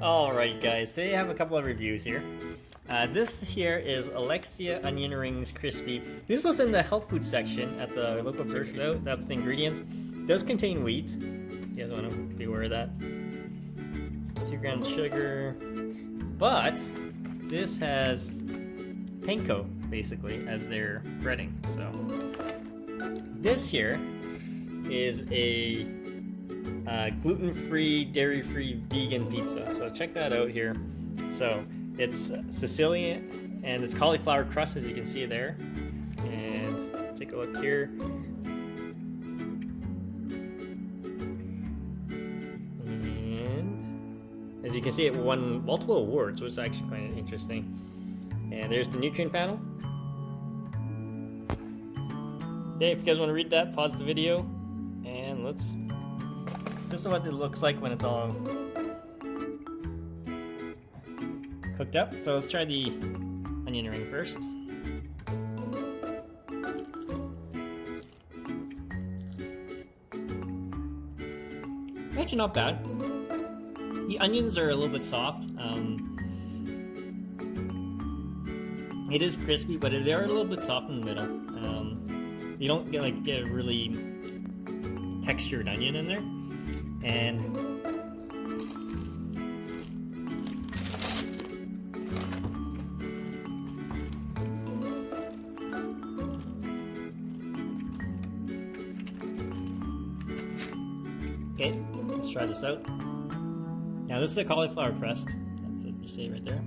Alright guys, today I have a couple of reviews here. This here is Alexia onion rings crispy. This was in the health food section at the local grocery store. That's the ingredients. It does contain wheat. You guys want to be aware of that. 2 grams sugar. But this has panko basically as their breading. So this here is a gluten-free, dairy-free, vegan pizza. So check that out here. So it's Sicilian and it's cauliflower crust, as you can see there. And take a look here. And as you can see, it won multiple awards, which is actually quite interesting. And there's the nutrient panel. Okay, if you guys want to read that, pause the video and let's. This is what it looks like when it's all cooked up. So let's try the onion ring first. Actually not bad. The onions are a little bit soft. It is crispy, but they are a little bit soft in the middle. You don't get a really textured onion in there. And okay, let's try this out. Now this is a cauliflower crust. That's what you see right there.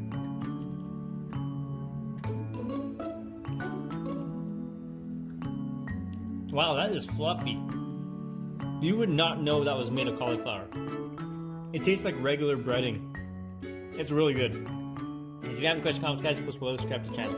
Wow, that is fluffy. You would not know that was made of cauliflower. It tastes like regular breading. It's really good. If you have any questions, comments, guys, post below, subscribe to the channel.